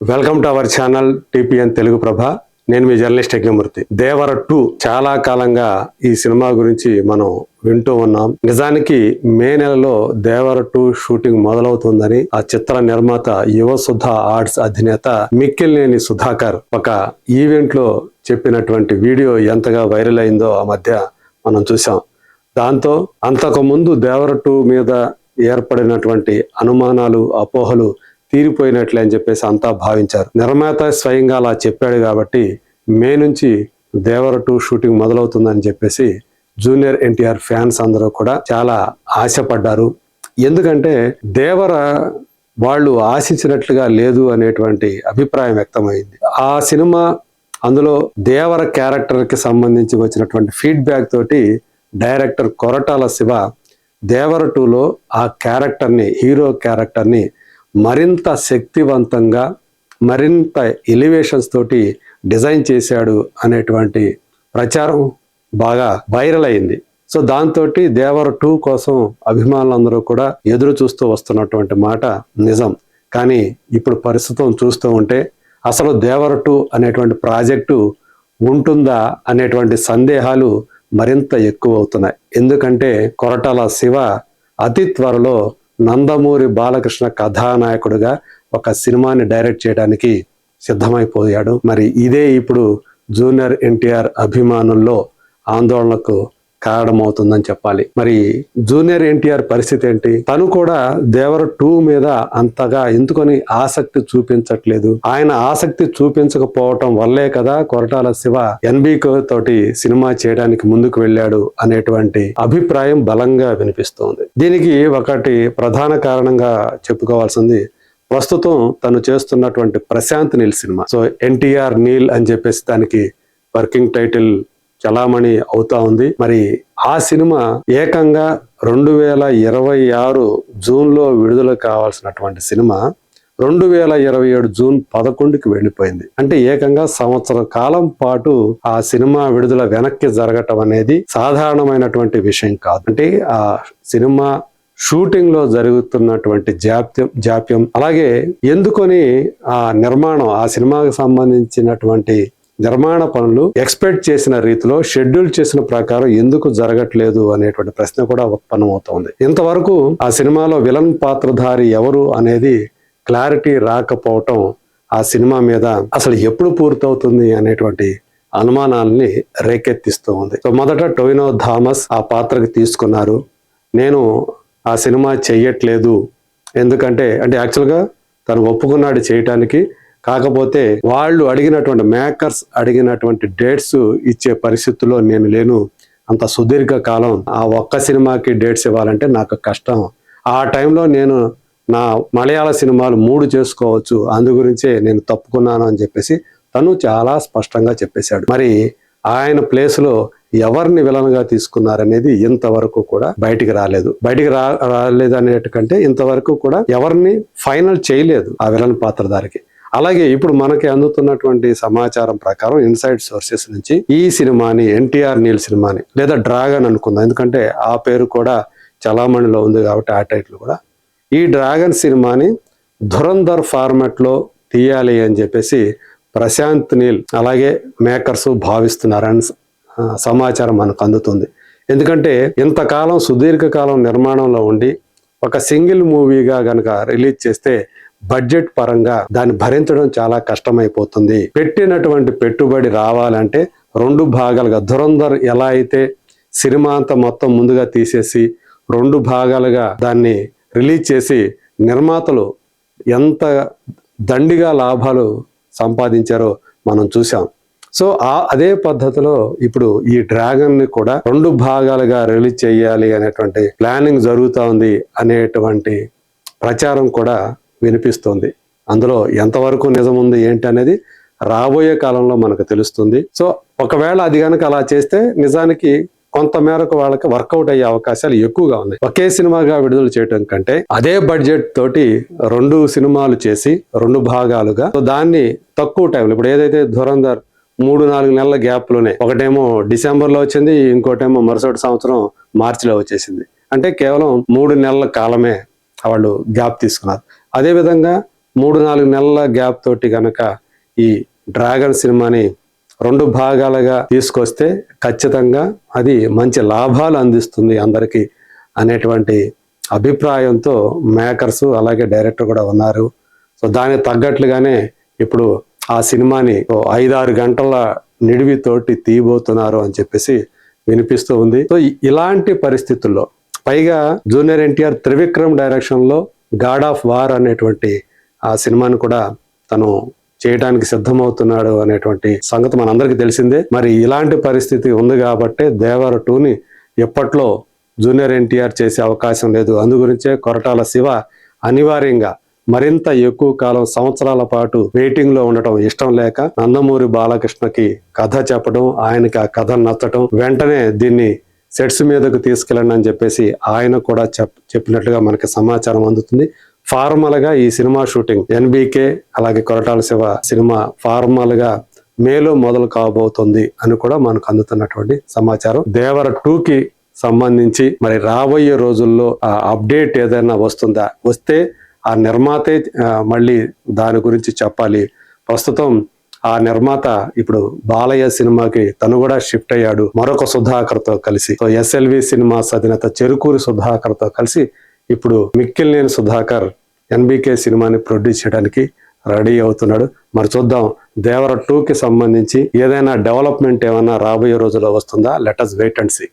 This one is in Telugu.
Welcome to our channel TPN Telugu Prabha. నేను మీ జర్నలిస్ట్ యజ్ఞమూర్తి. దేవర 2 చాలా కాలంగా ఈ సినిమా గురించి మనం వింటూ ఉన్నాం. నిజానికి మే నెలలో దేవర 2 షూటింగ్ మొదలవుతుందని ఆ చిత్ర నిర్మాత యువ సుధా ఆర్ట్స్ అధినేత మిక్కిలినేని సుధాకర్ ఒక ఈవెంట్ లో చెప్పినటువంటి వీడియో ఎంతగా వైరల్ అయిందో ఆ మధ్య మనం చూసాం. దాంతో అంతకు ముందు దేవర 2 మీద ఏర్పడినటువంటి అనుమానాలు, అపోహలు తీరిపోయినట్లే అని చెప్పేసి అంతా భావించారు. నిర్మాత స్వయంగా అలా చెప్పాడు కాబట్టి మే నుంచి దేవర 2 షూటింగ్ మొదలవుతుందని చెప్పేసి జూనియర్ ఎన్టీఆర్ ఫ్యాన్స్ అందరూ కూడా చాలా ఆశపడ్డారు. ఎందుకంటే దేవర వాళ్ళు ఆశించినట్లుగా లేదు అనేటువంటి అభిప్రాయం వ్యక్తమైంది. ఆ సినిమా అందులో దేవర క్యారెక్టర్ కి సంబంధించి వచ్చినటువంటి ఫీడ్బ్యాక్ తోటి డైరెక్టర్ కొరటాల శివ దేవర 2లో ఆ క్యారెక్టర్ని, హీరో క్యారెక్టర్ని మరింత శక్తివంతంగా, మరింత ఎలివేషన్స్ తోటి డిజైన్ చేశాడు అనేటువంటి ప్రచారం బాగా వైరల్ అయింది. సో దాంతో దేవర 2 కోసం అభిమానులందరూ కూడా ఎదురు చూస్తూ వస్తున్నటువంటి మాట నిజం. కానీ ఇప్పుడు పరిస్థితులను చూస్తూ ఉంటే అసలు దేవర 2 అనేటువంటి ప్రాజెక్టు ఉంటుందా అనేటువంటి సందేహాలు మరింత ఎక్కువ అవుతున్నాయి. ఎందుకంటే కొరటాల శివ అతి త్వరలో నందమూరి బాలకృష్ణ కథానాయకుడిగా ఒక సినిమాని డైరెక్ట్ చేయడానికి సిద్ధమైపోయాడు. మరి ఇదే ఇప్పుడు జూనియర్ ఎన్టీఆర్ అభిమానుల్లో ఆందోళనకు కారణమవుతుందని చెప్పాలి. మరి జూనియర్ ఎన్టీఆర్ పరిస్థితి ఏంటి? తను కూడా దేవర 2 మీద అంతగా ఎందుకని ఆసక్తి చూపించట్లేదు. ఆయన ఆసక్తి చూపించకపోవటం వల్లే కదా కొరటాల శివ ఎన్బికో తోటి సినిమా చేయడానికి ముందుకు వెళ్ళాడు అనేటువంటి అభిప్రాయం బలంగా వినిపిస్తోంది. దీనికి ఒకటి ప్రధాన కారణంగా చెప్పుకోవాల్సింది ప్రస్తుతం తను చేస్తున్నటువంటి ప్రశాంత్ నీల్ సినిమా. సో ఎన్టీఆర్ నీల్ అని చెప్పేసి దానికి వర్కింగ్ టైటిల్ చలామణి అవుతా ఉంది. మరి ఆ సినిమా ఏకంగా 2026 జూన్లో విడుదల కావాల్సినటువంటి సినిమా 2027 జూన్ 11కి వెళ్ళిపోయింది. అంటే ఏకంగా సంవత్సర కాలం పాటు ఆ సినిమా విడుదల వెనక్కి జరగటం అనేది సాధారణమైనటువంటి విషయం కాదు. అంటే ఆ సినిమా షూటింగ్ లో జరుగుతున్నటువంటి జాప్యం అలాగే ఎందుకొని ఆ నిర్మాణం, ఆ సినిమాకి సంబంధించినటువంటి నిర్మాణ పనులు ఎక్స్పెక్ట్ చేసిన రీతిలో, షెడ్యూల్ చేసిన ప్రకారం ఎందుకు జరగట్లేదు అనేటువంటి ప్రశ్న కూడా ఉత్పన్నమవుతోంది. ఇంతవరకు ఆ సినిమాలో విలన్ పాత్రధారి ఎవరు అనేది క్లారిటీ రాకపోవటం ఆ సినిమా మీద అసలు ఎప్పుడు పూర్తవుతుంది అనేటువంటి అనుమానాలని రేకెత్తిస్తూ ఉంది. సో మొదట టొవినో థామస్ ఆ పాత్రకి తీసుకున్నారు. నేను ఆ సినిమా చెయ్యట్లేదు ఎందుకంటే యాక్చువల్గా తను ఒప్పుకున్నాడు చేయటానికి. కాకపోతే వాళ్ళు అడిగినటువంటి మేకర్స్ అడిగినటువంటి డేట్స్ ఇచ్చే పరిస్థితుల్లో నేను లేను. అంత సుదీర్ఘ కాలం ఆ ఒక్క సినిమాకి డేట్స్ ఇవ్వాలంటే నాకు కష్టం. ఆ టైంలో నేను నా మలయాళ సినిమాలు 3 చేసుకోవచ్చు, అందు గురించే నేను తప్పుకున్నాను అని చెప్పేసి తను చాలా స్పష్టంగా చెప్పేశాడు. మరి ఆయన ప్లేస్లో ఎవరిని విలన్గా తీసుకున్నారనేది ఇంతవరకు కూడా బయటికి రాలేదు. రాలేదు అనేటికంటే ఇంతవరకు కూడా ఎవరిని ఫైనల్ చేయలేదు ఆ విలన్ పాత్రధారికి. అలాగే ఇప్పుడు మనకి అందుతున్నటువంటి సమాచారం ప్రకారం ఇన్సైడ్ సోర్సెస్ నుంచి ఈ సినిమాని, ఎన్టీఆర్ నీల్ సినిమాని లేదా డ్రాగన్ అనుకుందాం, ఎందుకంటే ఆ పేరు కూడా చలామణిలో ఉంది కాబట్టి ఆ టైటిల్ కూడా, ఈ డ్రాగన్ సినిమాని ధురంధర్ ఫార్మాట్ లో తీయాలి అని చెప్పేసి ప్రశాంత్ నీల్ అలాగే మేకర్స్ భావిస్తున్నారని సమాచారం మనకు అందుతుంది. ఎందుకంటే ఇంతకాలం సుదీర్ఘకాలం నిర్మాణంలో ఉండి ఒక సింగిల్ మూవీగా గనక రిలీజ్ చేస్తే బడ్జెట్ పరంగా దాన్ని భరించడం చాలా కష్టమైపోతుంది. పెట్టినటువంటి పెట్టుబడి రావాలంటే 2 భాగాలుగా, ధురంధర్ ఎలా అయితే సినిమా అంతా మొత్తం ముందుగా తీసేసి 2 భాగాలుగా దాన్ని రిలీజ్ చేసి నిర్మాతలు ఎంత దండిగా లాభాలు సంపాదించారో మనం చూసాం. సో అదే పద్ధతిలో ఇప్పుడు ఈ డ్రాగన్ ని కూడా 2 భాగాలుగా రిలీజ్ చేయాలి అనేటువంటి ప్లానింగ్ జరుగుతూ ఉంది అనేటువంటి ప్రచారం కూడా వినిపిస్తుంది. అందులో ఎంతవరకు నిజం ఉంది ఏంటి అనేది రాబోయే కాలంలో మనకు తెలుస్తుంది. సో ఒకవేళ అది కనుక అలా చేస్తే నిజానికి కొంత మేరకు వాళ్ళకి వర్కౌట్ అయ్యే అవకాశాలు ఎక్కువగా ఉన్నాయి. ఒకే సినిమాగా విడుదల చేయడం కంటే అదే బడ్జెట్ తోటి 2 సినిమాలు చేసి 2 భాగాలుగా, దాన్ని తక్కువ టైంలో, ఇప్పుడు ఏదైతే ధురంధర్ 3-4 నెలల గ్యాప్ లోనే, ఒకటేమో డిసెంబర్లో వచ్చింది, ఇంకోటేమో మరుసటి సంవత్సరం మార్చిలో వచ్చేసింది. అంటే కేవలం 3 నెలల కాలమే వాళ్ళు గ్యాప్ తీసుకున్నారు. అదేవిధంగా 3-4 నెలల గ్యాప్ తోటి గనక ఈ డ్రాగన్ సినిమాని 2 భాగాలుగా తీసుకొస్తే ఖచ్చితంగా అది మంచి లాభాలు అందిస్తుంది అందరికీ అనేటువంటి అభిప్రాయంతో మేకర్స్ అలాగే డైరెక్టర్ కూడా ఉన్నారు. సో దానికి తగ్గట్లుగానే ఇప్పుడు ఆ సినిమాని 5-6 గంటల నిడివితోటి తీయబోతున్నారు అని చెప్పేసి వినిపిస్తూ ఉంది. సో ఇలాంటి పరిస్థితుల్లో పైగా జూనియర్ ఎన్టీఆర్ త్రివిక్రమ్ డైరెక్షన్ లో గాడ్ ఆఫ్ వార్ అనేటువంటి ఆ సినిమాని కూడా తను చేయడానికి సిద్ధమవుతున్నాడు అనేటువంటి సంగతి మనందరికీ తెలిసిందే. మరి ఇలాంటి పరిస్థితి ఉంది కాబట్టి దేవర 2ని ఎప్పట్లో జూనియర్ ఎన్టీఆర్ చేసే అవకాశం లేదు. అందుగురించే కొరటాల శివ అనివార్యంగా మరింత ఎక్కువ కాలం సంవత్సరాల పాటు వెయిటింగ్ లో ఉండటం ఇష్టం లేక నందమూరి బాలకృష్ణకి కథ చెప్పడం, ఆయనకి ఆ కథ నచ్చటం, వెంటనే దీన్ని సెట్స్ మీదకు తీసుకెళ్ళండి అని చెప్పేసి ఆయన కూడా చెప్పినట్లుగా మనకి సమాచారం అందుతుంది. ఫార్మల్ గా ఈ సినిమా షూటింగ్ ఎన్బికే అలాగే కొరటాల శివ సినిమా ఫార్మల్ గా మేలో మొదలు కాబోతుంది అని కూడా మనకు అందుతున్నటువంటి సమాచారం. దేవర 2కి సంబంధించి మరి రాబోయే రోజుల్లో ఆ అప్డేట్ ఏదైనా వస్తుందా, వస్తే ఆ నిర్మాతే మళ్ళీ దాని గురించి చెప్పాలి. ప్రస్తుతం ఆ నిర్మాత ఇప్పుడు బాలయ్య సినిమాకి తను కూడా షిఫ్ట్ అయ్యాడు మరొక సుధాకర్ తో కలిసి. సో ఎస్ఎల్వి సినిమాస్ అధినేత చెరుకూరి సుధాకర్ తో కలిసి ఇప్పుడు మిక్కిలినేని సుధాకర్ ఎన్బికే సినిమాని ప్రొడ్యూస్ చేయడానికి రెడీ అవుతున్నాడు. మరి చూద్దాం దేవర 2కి సంబంధించి ఏదైనా డెవలప్మెంట్ ఏమైనా రాబోయే రోజుల్లో వస్తుందా? Let us wait and see.